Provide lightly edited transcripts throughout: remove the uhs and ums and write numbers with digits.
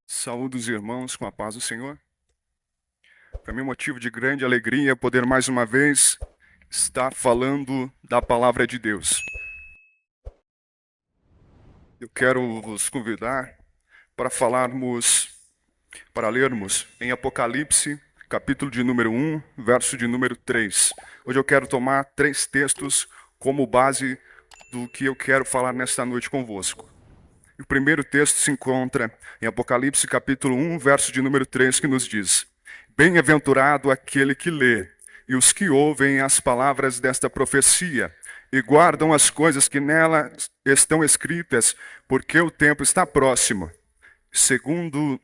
Saúdo os irmãos com a paz do Senhor. Para mim é motivo de grande alegria poder mais uma vez estar falando da palavra de Deus. Eu quero vos convidar para lermos em Apocalipse, capítulo de número 1, verso de número 3. Hoje eu quero tomar 3 textos como base do que eu quero falar nesta noite convosco. O primeiro texto se encontra em Apocalipse capítulo 1, verso de número 3, que nos diz: Bem-aventurado aquele que lê, e os que ouvem as palavras desta profecia, e guardam as coisas que nela estão escritas, porque o tempo está próximo. Segundo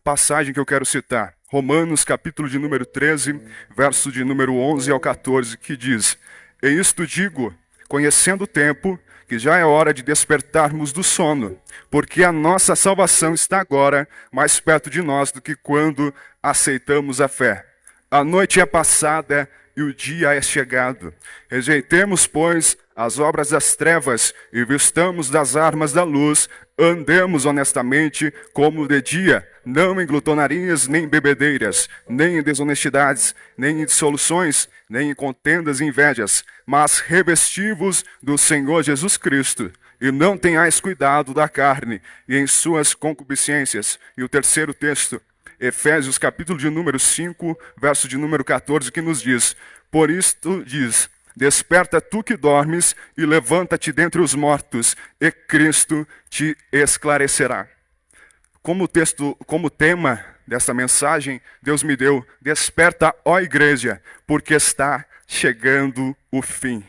passagem que eu quero citar, Romanos capítulo de número 13, verso de número 11 ao 14, que diz: E isto digo, conhecendo o tempo, que já é hora de despertarmos do sono, porque a nossa salvação está agora mais perto de nós do que quando aceitamos a fé. A noite é passada e o dia é chegado. Rejeitemos, pois, as obras das trevas e vistamos das armas da luz, andemos honestamente como de dia, não em glutonarias, nem em bebedeiras, nem em desonestidades, nem em dissoluções, nem em contendas e invejas, mas revesti-vos do Senhor Jesus Cristo, e não tenhais cuidado da carne e em suas concupiscências. E o terceiro texto, Efésios capítulo de número 5, verso de número 14, que nos diz: Por isto diz, desperta tu que dormes e levanta-te dentre os mortos, e Cristo te esclarecerá. Como tema dessa mensagem, Deus me deu: desperta, ó igreja, porque está chegando o fim.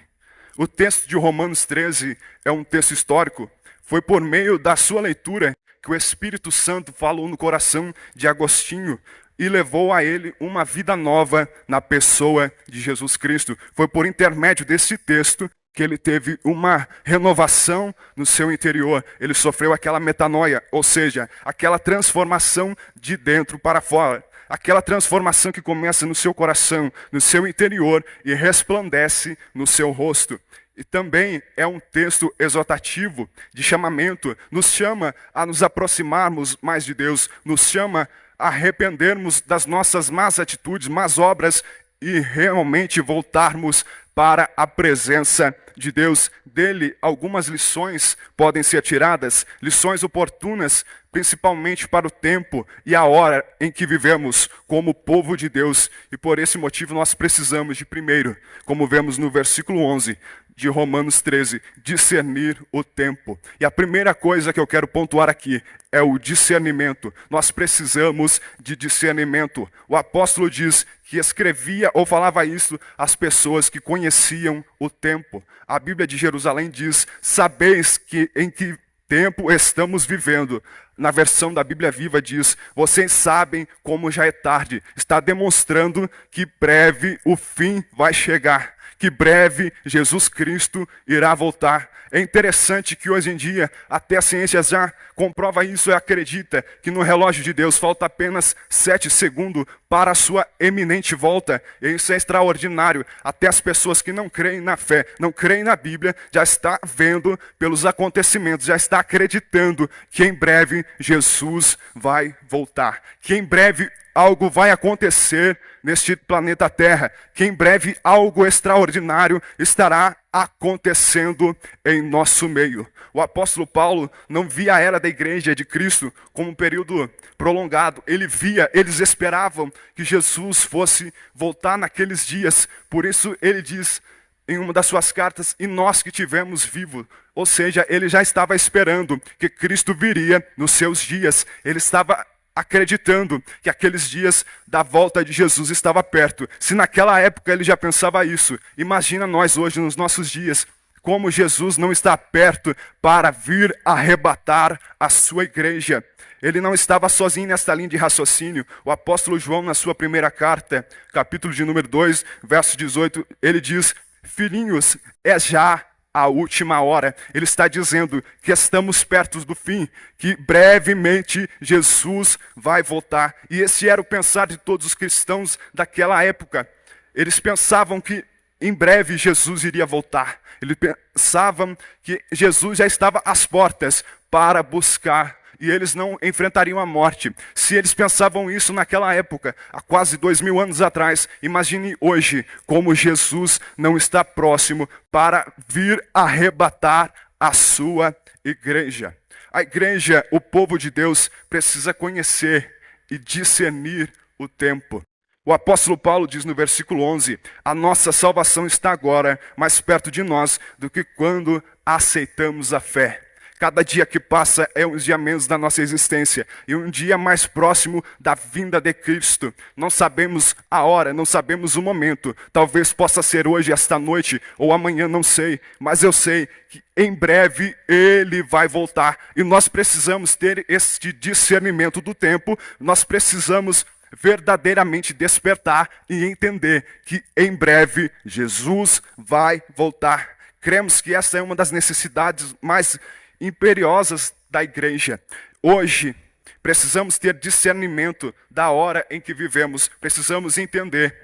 O texto de Romanos 13 é um texto histórico. Foi por meio da sua leitura que o Espírito Santo falou no coração de Agostinho e levou a ele uma vida nova na pessoa de Jesus Cristo. Foi por intermédio desse texto que ele teve uma renovação no seu interior. Ele sofreu aquela metanoia, ou seja, aquela transformação de dentro para fora. Aquela transformação que começa no seu coração, no seu interior e resplandece no seu rosto. E também é um texto exortativo, de chamamento, nos chama a nos aproximarmos mais de Deus, nos chama a arrependermos das nossas más atitudes, más obras e realmente voltarmos para a presença de Deus. Dele, algumas lições podem ser tiradas, lições oportunas, principalmente para o tempo e a hora em que vivemos como povo de Deus. E por esse motivo nós precisamos de, primeiro, como vemos no versículo 11 de Romanos 13, discernir o tempo. E a primeira coisa que eu quero pontuar aqui é o discernimento. Nós precisamos de discernimento. O apóstolo diz que escrevia ou falava isso às pessoas que conheciam o tempo. A Bíblia de Jerusalém diz: sabeis que em que tempo estamos vivendo. Na versão da Bíblia Viva diz: vocês sabem como já é tarde. Está demonstrando que breve o fim vai chegar, que breve Jesus Cristo irá voltar. É interessante que hoje em dia até a ciência já comprova isso e acredita que no relógio de Deus falta apenas 7 segundos para a sua eminente volta. E isso é extraordinário. Até as pessoas que não creem na fé, não creem na Bíblia, já está vendo pelos acontecimentos, já está acreditando que em breve Jesus vai voltar, que em breve algo vai acontecer neste planeta Terra, que em breve algo extraordinário estará acontecendo em nosso meio. O apóstolo Paulo não via a era da igreja de Cristo como um período prolongado. Eles esperavam que Jesus fosse voltar naqueles dias. Por isso ele diz em uma das suas cartas: e nós que tivemos vivo. Ou seja, ele já estava esperando que Cristo viria nos seus dias. Ele estava acreditando que aqueles dias da volta de Jesus estava perto. Se naquela época ele já pensava isso, imagina nós hoje nos nossos dias, como Jesus não está perto para vir arrebatar a sua igreja. Ele não estava sozinho nesta linha de raciocínio. O apóstolo João, na sua primeira carta, capítulo de número 2, verso 18, ele diz: filhinhos, é já a última hora. Ele está dizendo que estamos perto do fim, que brevemente Jesus vai voltar. E esse era o pensar de todos os cristãos daquela época. Eles pensavam que em breve Jesus iria voltar. Eles pensavam que Jesus já estava às portas para buscar e eles não enfrentariam a morte. Se eles pensavam isso naquela época, há quase 2000 anos atrás, imagine hoje como Jesus não está próximo para vir arrebatar a sua igreja. A igreja, o povo de Deus, precisa conhecer e discernir o tempo. O apóstolo Paulo diz no versículo 11, a nossa salvação está agora mais perto de nós do que quando aceitamos a fé. Cada dia que passa é um dia menos da nossa existência e um dia mais próximo da vinda de Cristo. Não sabemos a hora, não sabemos o momento. Talvez possa ser hoje, esta noite, ou amanhã, não sei. Mas eu sei que em breve Ele vai voltar. E nós precisamos ter este discernimento do tempo. Nós precisamos verdadeiramente despertar e entender que em breve Jesus vai voltar. Cremos que essa é uma das necessidades mais imperiosas da igreja. Hoje, precisamos ter discernimento da hora em que vivemos. Precisamos entender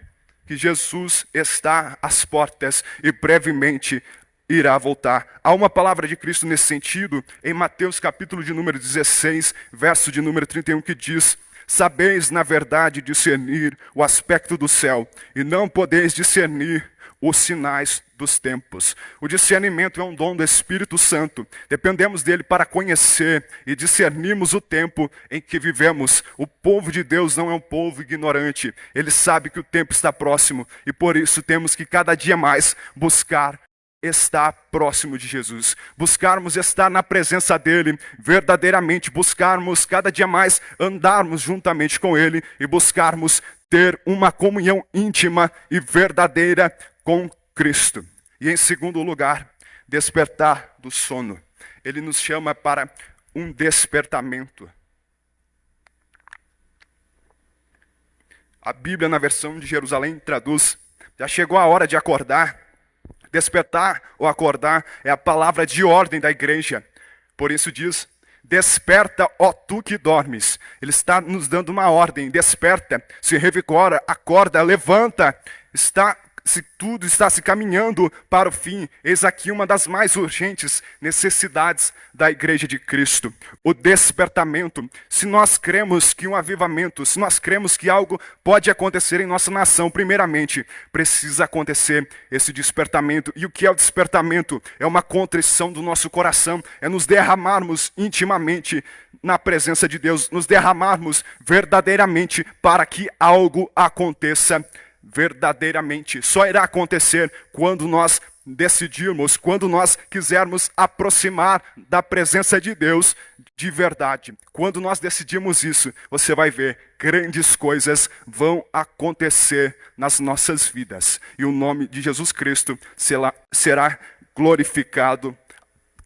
que Jesus está às portas e brevemente irá voltar. Há uma palavra de Cristo nesse sentido em Mateus capítulo de número 16, verso de número 31, que diz: sabeis, na verdade, discernir o aspecto do céu, e não podeis discernir os sinais dos tempos. O discernimento é um dom do Espírito Santo. Dependemos dele para conhecer e discernirmos o tempo em que vivemos. O povo de Deus não é um povo ignorante. Ele sabe que o tempo está próximo, e por isso temos que cada dia mais buscar estar próximo de Jesus, buscarmos estar na presença dele, verdadeiramente buscarmos cada dia mais andarmos juntamente com ele e buscarmos ter uma comunhão íntima e verdadeira com Cristo. E em segundo lugar, despertar do sono. Ele nos chama para um despertamento. A Bíblia, na versão de Jerusalém, traduz: já chegou a hora de acordar. Despertar ou acordar é a palavra de ordem da igreja. Por isso diz: desperta, ó tu que dormes. Ele está nos dando uma ordem: desperta, se revigora, acorda, levanta. Se tudo está se caminhando para o fim, eis aqui uma das mais urgentes necessidades da igreja de Cristo: o despertamento. Se nós cremos que um avivamento, se nós cremos que algo pode acontecer em nossa nação, primeiramente precisa acontecer esse despertamento. E o que é o despertamento? É uma contrição do nosso coração, é nos derramarmos intimamente na presença de Deus, nos derramarmos verdadeiramente para que algo aconteça verdadeiramente. Só irá acontecer quando nós decidirmos, quando nós quisermos aproximar da presença de Deus de verdade. Quando nós decidirmos isso, você vai ver, grandes coisas vão acontecer nas nossas vidas. E o nome de Jesus Cristo será glorificado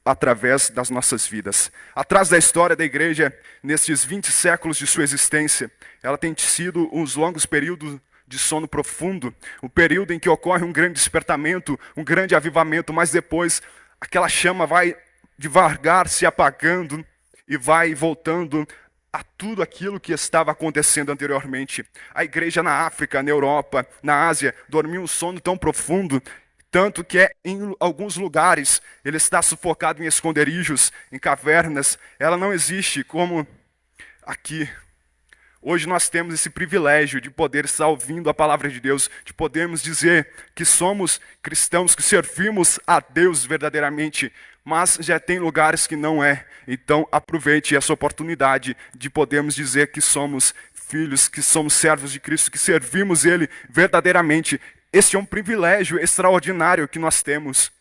através das nossas vidas. Atrás da história da igreja, nesses 20 séculos de sua existência, ela tem sido uns longos períodos de sono profundo, o período em que ocorre um grande despertamento, um grande avivamento, mas depois aquela chama vai devagar se apagando e vai voltando a tudo aquilo que estava acontecendo anteriormente. A igreja na África, na Europa, na Ásia, dormiu um sono tão profundo, tanto que em alguns lugares ele está sufocado em esconderijos, em cavernas. Ela não existe como aqui. Hoje nós temos esse privilégio de poder estar ouvindo a palavra de Deus, de podermos dizer que somos cristãos, que servimos a Deus verdadeiramente, mas já tem lugares que não é. Então aproveite essa oportunidade de podermos dizer que somos filhos, que somos servos de Cristo, que servimos Ele verdadeiramente. Este é um privilégio extraordinário que nós temos.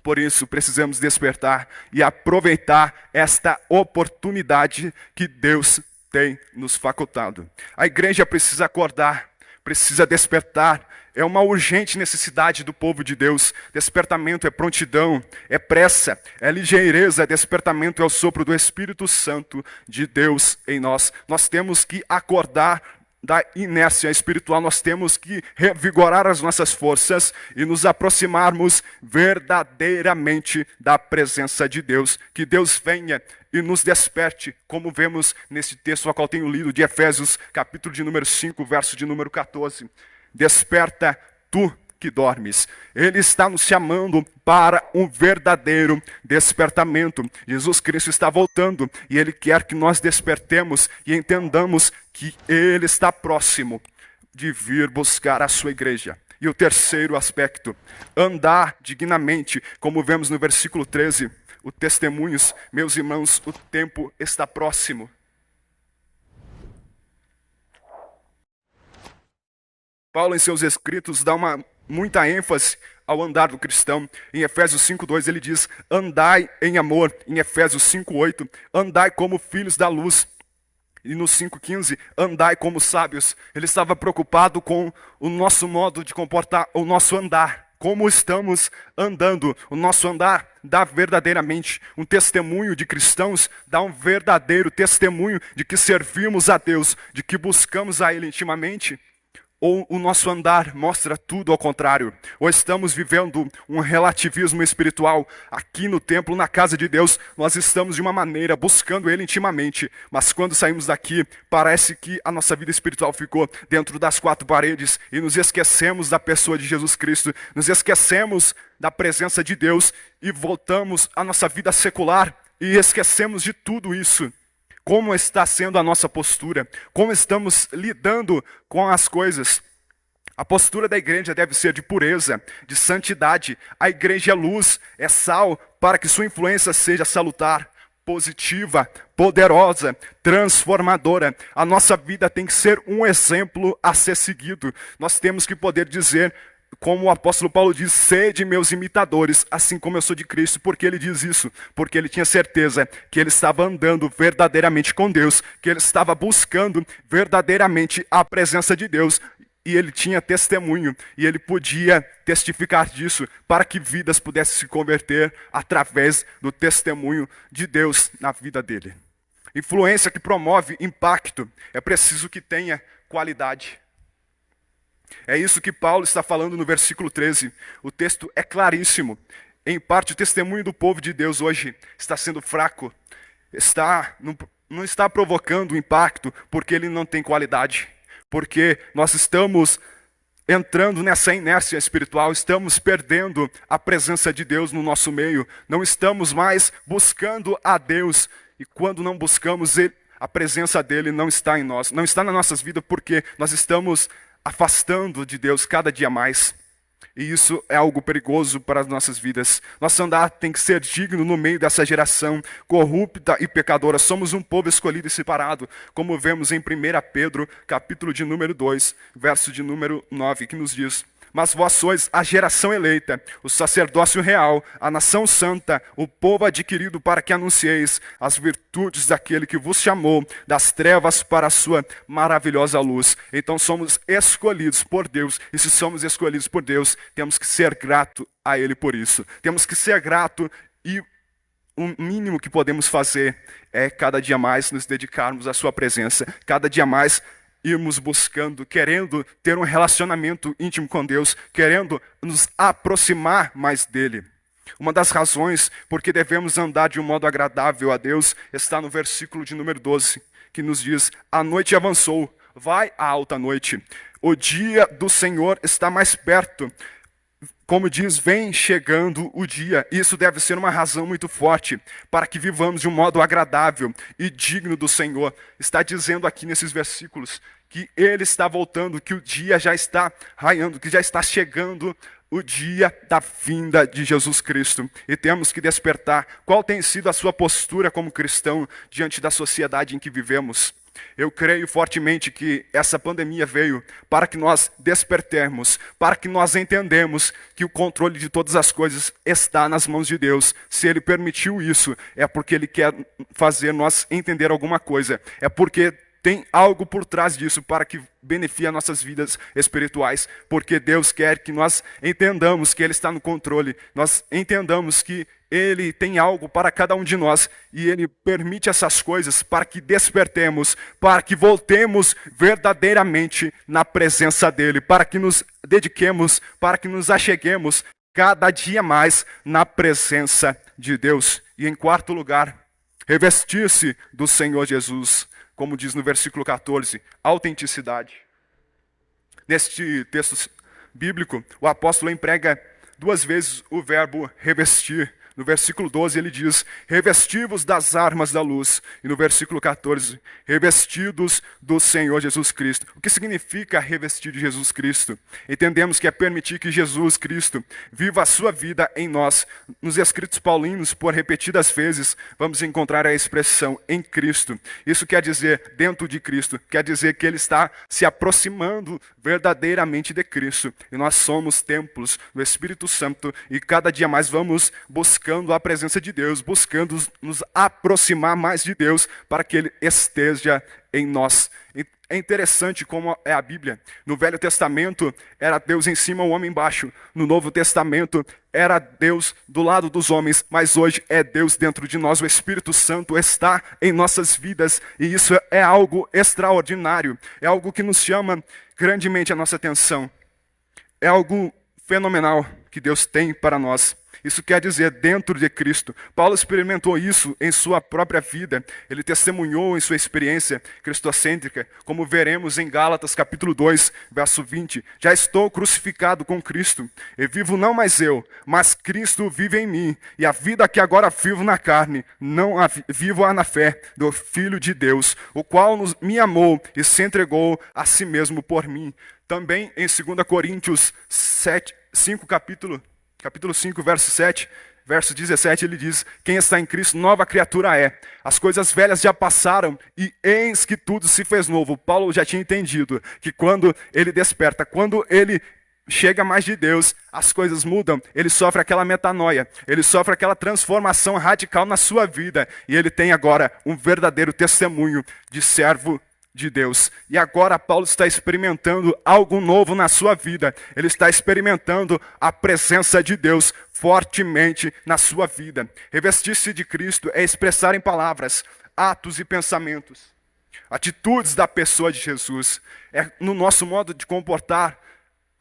Por isso precisamos despertar e aproveitar esta oportunidade que Deus tem nos facultado. A igreja precisa acordar, precisa despertar. É uma urgente necessidade do povo de Deus. Despertamento é prontidão, é pressa, é ligeireza. Despertamento é o sopro do Espírito Santo de Deus em nós. Nós temos que acordar da inércia espiritual, nós temos que revigorar as nossas forças e nos aproximarmos verdadeiramente da presença de Deus. Que Deus venha e nos desperte, como vemos nesse texto a qual tenho lido, de Efésios, capítulo de número 5, verso de número 14. Desperta tu que dormes. Ele está nos chamando para um verdadeiro despertamento. Jesus Cristo está voltando e Ele quer que nós despertemos e entendamos que Ele está próximo de vir buscar a sua igreja. E o terceiro aspecto, andar dignamente, como vemos no versículo 13, o testemunhos, meus irmãos, o tempo está próximo. Paulo, em seus escritos, dá muita ênfase ao andar do cristão. Em Efésios 5:2 ele diz, andai em amor. Em Efésios 5:8, andai como filhos da luz. E no 5:15, andai como sábios. Ele estava preocupado com o nosso modo de comportar, o nosso andar. Como estamos andando. O nosso andar dá verdadeiramente um testemunho de cristãos, dá um verdadeiro testemunho de que servimos a Deus, de que buscamos a Ele intimamente. Ou o nosso andar mostra tudo ao contrário. Ou estamos vivendo um relativismo espiritual. Aqui no templo, na casa de Deus, nós estamos de uma maneira, buscando Ele intimamente. Mas quando saímos daqui, parece que a nossa vida espiritual ficou dentro das quatro paredes. E nos esquecemos da pessoa de Jesus Cristo. Nos esquecemos da presença de Deus. E voltamos à nossa vida secular. E esquecemos de tudo isso. Como está sendo a nossa postura? Como estamos lidando com as coisas? A postura da igreja deve ser de pureza, de santidade. A igreja é luz, é sal, para que sua influência seja salutar, positiva, poderosa, transformadora. A nossa vida tem que ser um exemplo a ser seguido. Nós temos que poder dizer, como o apóstolo Paulo diz, sede meus imitadores, assim como eu sou de Cristo. Por que ele diz isso? Porque ele tinha certeza que ele estava andando verdadeiramente com Deus, que ele estava buscando verdadeiramente a presença de Deus, e ele tinha testemunho, e ele podia testificar disso, para que vidas pudessem se converter através do testemunho de Deus na vida dele. Influência que promove impacto, é preciso que tenha qualidade. É isso que Paulo está falando no versículo 13. O texto é claríssimo. Em parte, o testemunho do povo de Deus hoje está sendo fraco. Não está provocando impacto porque ele não tem qualidade. Porque nós estamos entrando nessa inércia espiritual, estamos perdendo a presença de Deus no nosso meio. Não estamos mais buscando a Deus. E quando não buscamos, a presença dele não está em nós. Não está nas nossas vidas porque nós estamos afastando de Deus cada dia mais. E isso é algo perigoso para as nossas vidas. Nosso andar tem que ser digno no meio dessa geração corrupta e pecadora. Somos um povo escolhido e separado, como vemos em 1 Pedro, capítulo de número 2, verso de número 9, que nos diz: mas vós sois a geração eleita, o sacerdócio real, a nação santa, o povo adquirido para que anuncieis as virtudes daquele que vos chamou das trevas para a sua maravilhosa luz. Então somos escolhidos por Deus, e se somos escolhidos por Deus, temos que ser grato a Ele por isso. Temos que ser grato, e o mínimo que podemos fazer é cada dia mais nos dedicarmos à sua presença, cada dia mais irmos buscando, querendo ter um relacionamento íntimo com Deus, querendo nos aproximar mais dele. Uma das razões por que devemos andar de um modo agradável a Deus está no versículo de número 12, que nos diz: a noite avançou, vai a alta noite, o dia do Senhor está mais perto. Como diz, vem chegando o dia. Isso deve ser uma razão muito forte para que vivamos de um modo agradável e digno do Senhor. Está dizendo aqui nesses versículos que Ele está voltando, que o dia já está raiando, que já está chegando o dia da vinda de Jesus Cristo. E temos que despertar. Qual tem sido a sua postura como cristão diante da sociedade em que vivemos? Eu creio fortemente que essa pandemia veio para que nós despertemos, para que nós entendemos que o controle de todas as coisas está nas mãos de Deus. Se Ele permitiu isso, é porque Ele quer fazer nós entender alguma coisa. É porque tem algo por trás disso para que beneficie nossas vidas espirituais. Porque Deus quer que nós entendamos que Ele está no controle. Nós entendamos que Ele tem algo para cada um de nós. E Ele permite essas coisas para que despertemos, para que voltemos verdadeiramente na presença dEle. Para que nos dediquemos, para que nos acheguemos cada dia mais na presença de Deus. E em quarto lugar, revestir-se do Senhor Jesus. Como diz no versículo 14, autenticidade. Neste texto bíblico, o apóstolo emprega 2 vezes o verbo revestir. No versículo 12 ele diz, revesti-vos das armas da luz. E no versículo 14, revestidos do Senhor Jesus Cristo. O que significa revestir de Jesus Cristo? Entendemos que é permitir que Jesus Cristo viva a sua vida em nós. Nos escritos paulinos, por repetidas vezes, vamos encontrar a expressão em Cristo. Isso quer dizer dentro de Cristo, quer dizer que ele está se aproximando verdadeiramente de Cristo. E nós somos templos do Espírito Santo e cada dia mais vamos buscando a presença de Deus, buscando nos aproximar mais de Deus para que Ele esteja em nós. É interessante como é a Bíblia. No Velho Testamento era Deus em cima, o homem embaixo. No Novo Testamento era Deus do lado dos homens, mas hoje é Deus dentro de nós. O Espírito Santo está em nossas vidas e isso é algo extraordinário. É algo que nos chama grandemente a nossa atenção. É algo fenomenal que Deus tem para nós. Isso quer dizer dentro de Cristo. Paulo experimentou isso em sua própria vida. Ele testemunhou em sua experiência cristocêntrica, como veremos em Gálatas capítulo 2, verso 20. Já estou crucificado com Cristo, e vivo não mais eu, mas Cristo vive em mim. E a vida que agora vivo na carne, não a vivo na fé do Filho de Deus, o qual me amou e se entregou a si mesmo por mim. Também em 2 Coríntios 5, capítulo 5, verso 7, verso 17, ele diz, quem está em Cristo, nova criatura é. As coisas velhas já passaram e eis que tudo se fez novo. Paulo já tinha entendido que quando ele desperta, quando ele chega mais de Deus, as coisas mudam, ele sofre aquela metanoia, ele sofre aquela transformação radical na sua vida e ele tem agora um verdadeiro testemunho de servo de Deus. E agora Paulo está experimentando algo novo na sua vida. Ele está experimentando a presença de Deus fortemente na sua vida. Revestir-se de Cristo é expressar em palavras, atos e pensamentos, atitudes da pessoa de Jesus. É no nosso modo de comportar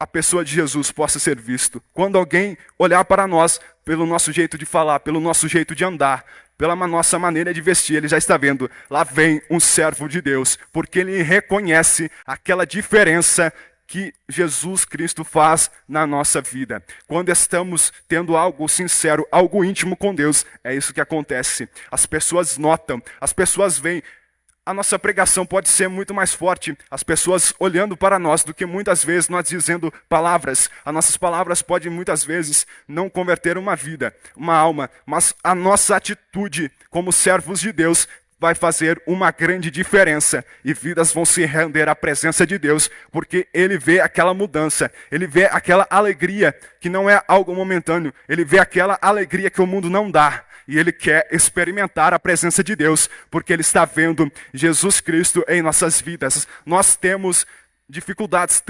a pessoa de Jesus possa ser visto. Quando alguém olhar para nós, pelo nosso jeito de falar, pelo nosso jeito de andar, pela nossa maneira de vestir, ele já está vendo, lá vem um servo de Deus, porque ele reconhece aquela diferença que Jesus Cristo faz na nossa vida. Quando estamos tendo algo sincero, algo íntimo com Deus, é isso que acontece. As pessoas notam, as pessoas veem. A nossa pregação pode ser muito mais forte, as pessoas olhando para nós, do que muitas vezes nós dizendo palavras. As nossas palavras podem muitas vezes não converter uma vida, uma alma, mas a nossa atitude como servos de Deus vai fazer uma grande diferença e vidas vão se render à presença de Deus, porque ele vê aquela mudança, ele vê aquela alegria que não é algo momentâneo, ele vê aquela alegria que o mundo não dá. E ele quer experimentar a presença de Deus, porque ele está vendo Jesus Cristo em nossas vidas. Nós temos dificuldades,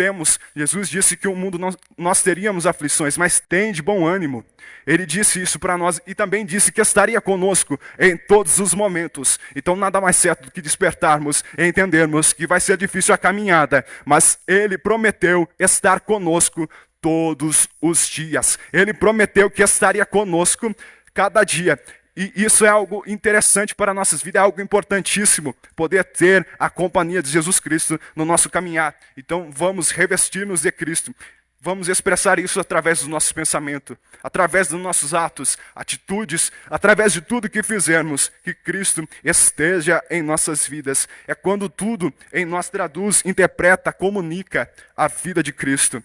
Jesus disse que o mundo nós teríamos aflições, mas tem de bom ânimo. Ele disse isso para nós e também disse que estaria conosco em todos os momentos. Então nada mais certo do que despertarmos e entendermos que vai ser difícil a caminhada, mas ele prometeu estar conosco todos os dias. Ele prometeu que estaria conosco cada dia. E isso é algo interessante para nossas vidas, é algo importantíssimo, poder ter a companhia de Jesus Cristo no nosso caminhar. Então vamos revestir-nos de Cristo, vamos expressar isso através do nosso pensamento, através dos nossos atos, atitudes, através de tudo que fizermos, que Cristo esteja em nossas vidas. É quando tudo em nós traduz, interpreta, comunica a vida de Cristo.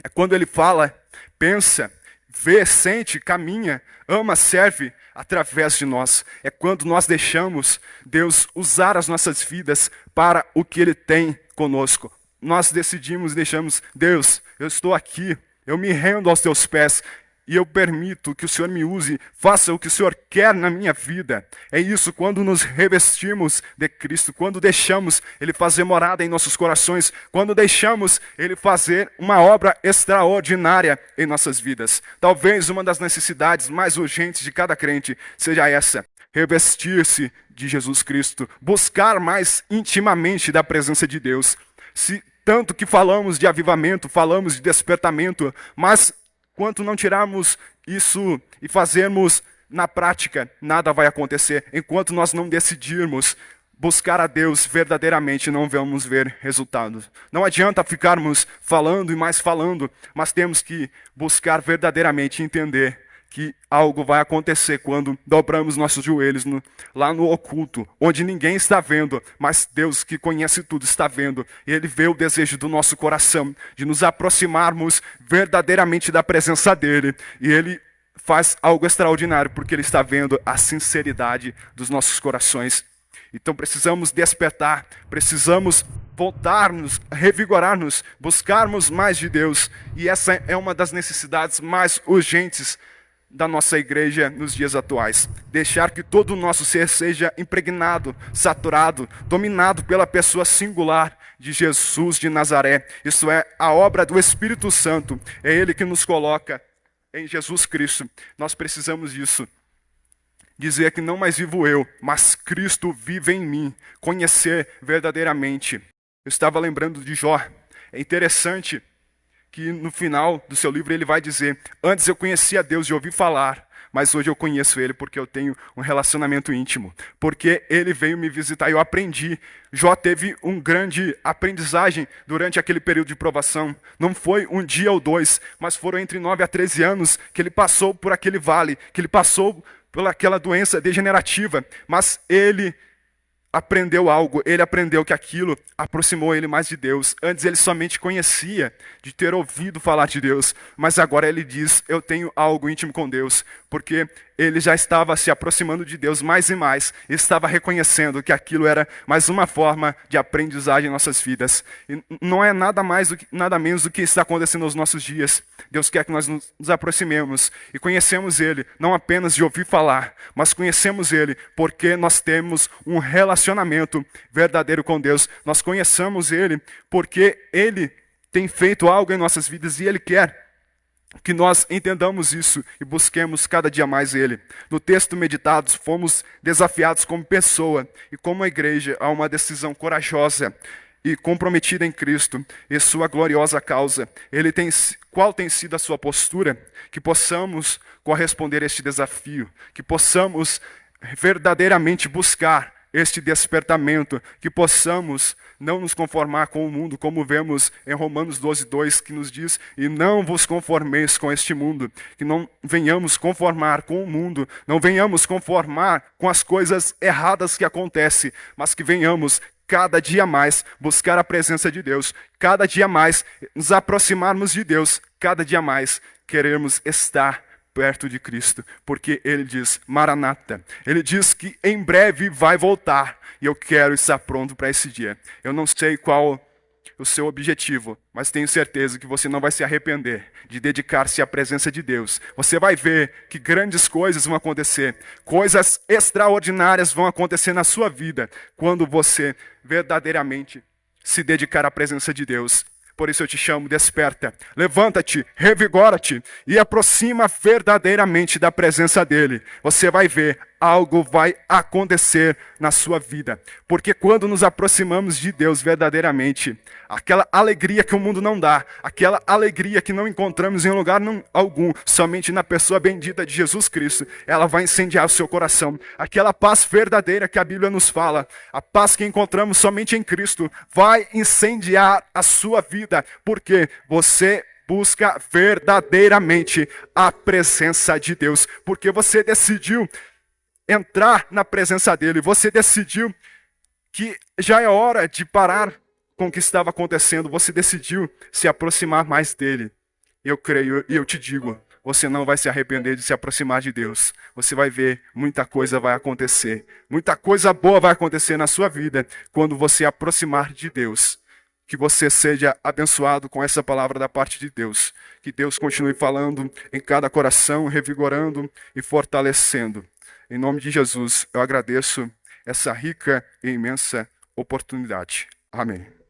É quando Ele fala, pensa, vê, sente, caminha, ama, serve através de nós. É quando nós deixamos Deus usar as nossas vidas para o que Ele tem conosco. Nós decidimos, deixamos, Deus, eu estou aqui, eu me rendo aos teus pés e eu permito que o Senhor me use, faça o que o Senhor quer na minha vida. É isso quando nos revestimos de Cristo, quando deixamos Ele fazer morada em nossos corações, quando deixamos Ele fazer uma obra extraordinária em nossas vidas. Talvez uma das necessidades mais urgentes de cada crente seja essa: revestir-se de Jesus Cristo, buscar mais intimamente da presença de Deus. Tanto que falamos de avivamento, falamos de despertamento, mas enquanto não tirarmos isso e fazermos na prática, nada vai acontecer. Enquanto nós não decidirmos buscar a Deus verdadeiramente, não vamos ver resultados. Não adianta ficarmos falando e mais falando, mas temos que buscar verdadeiramente entender que algo vai acontecer quando dobramos nossos joelhos lá no oculto, onde ninguém está vendo, mas Deus que conhece tudo está vendo. E Ele vê o desejo do nosso coração, de nos aproximarmos verdadeiramente da presença dEle. E Ele faz algo extraordinário, porque Ele está vendo a sinceridade dos nossos corações. Então precisamos despertar, precisamos voltar-nos, revigorar-nos, buscarmos mais de Deus. E essa é uma das necessidades mais urgentes da nossa igreja nos dias atuais. Deixar que todo o nosso ser seja impregnado, saturado, dominado pela pessoa singular de Jesus de Nazaré. Isso é a obra do Espírito Santo. É Ele que nos coloca em Jesus Cristo. Nós precisamos disso. Dizer que não mais vivo eu, mas Cristo vive em mim. Conhecer verdadeiramente. Eu estava lembrando de Jó. É interessante que no final do seu livro ele vai dizer: antes eu conhecia Deus e ouvi falar, mas hoje eu conheço Ele porque eu tenho um relacionamento íntimo. Porque Ele veio me visitar e eu aprendi. Jó teve uma grande aprendizagem durante aquele período de provação. Não foi um dia ou dois, mas foram entre 9 a 13 anos que ele passou por aquele vale, que ele passou por aquela doença degenerativa, mas ele aprendeu algo, ele aprendeu que aquilo aproximou ele mais de Deus. Antes ele somente conhecia de ter ouvido falar de Deus, mas agora ele diz: eu tenho algo íntimo com Deus, porque ele já estava se aproximando de Deus mais e mais, e estava reconhecendo que aquilo era mais uma forma de aprendizagem em nossas vidas. E não é nada mais, nada menos do que está acontecendo nos nossos dias. Deus quer que nós nos aproximemos e conhecemos Ele, não apenas de ouvir falar, mas conhecemos Ele porque nós temos um relacionamento verdadeiro com Deus. Nós conhecemos Ele porque Ele tem feito algo em nossas vidas e Ele quer que nós entendamos isso e busquemos cada dia mais Ele. No texto meditados, fomos desafiados como pessoa e como igreja a uma decisão corajosa e comprometida em Cristo e sua gloriosa causa. Qual tem sido a sua postura? Que possamos corresponder a este desafio, que possamos verdadeiramente buscar este despertamento, que possamos não nos conformar com o mundo, como vemos em Romanos 12:2, que nos diz: e não vos conformeis com este mundo, que não venhamos conformar com o mundo, não venhamos conformar com as coisas erradas que acontecem, mas que venhamos cada dia mais buscar a presença de Deus, cada dia mais nos aproximarmos de Deus, cada dia mais queremos estar perto de Cristo, porque Ele diz: Maranata. Ele diz que em breve vai voltar, e eu quero estar pronto para esse dia. Eu não sei qual o seu objetivo, mas tenho certeza que você não vai se arrepender de dedicar-se à presença de Deus. Você vai ver que grandes coisas vão acontecer, coisas extraordinárias vão acontecer na sua vida, quando você verdadeiramente se dedicar à presença de Deus. Por isso eu te chamo: desperta, levanta-te, revigora-te e aproxima verdadeiramente da presença dEle. Você vai ver, algo vai acontecer na sua vida. Porque quando nos aproximamos de Deus verdadeiramente, aquela alegria que o mundo não dá, aquela alegria que não encontramos em lugar algum, somente na pessoa bendita de Jesus Cristo, ela vai incendiar o seu coração. Aquela paz verdadeira que a Bíblia nos fala, a paz que encontramos somente em Cristo, vai incendiar a sua vida, porque você busca verdadeiramente a presença de Deus, porque você decidiu entrar na presença dEle, você decidiu que já é hora de parar com o que estava acontecendo, você decidiu se aproximar mais dEle. Eu creio e eu te digo, você não vai se arrepender de se aproximar de Deus. Você vai ver, muita coisa vai acontecer, muita coisa boa vai acontecer na sua vida quando você aproximar de Deus. Que você seja abençoado com essa palavra da parte de Deus. Que Deus continue falando em cada coração, revigorando e fortalecendo. Em nome de Jesus, eu agradeço essa rica e imensa oportunidade. Amém.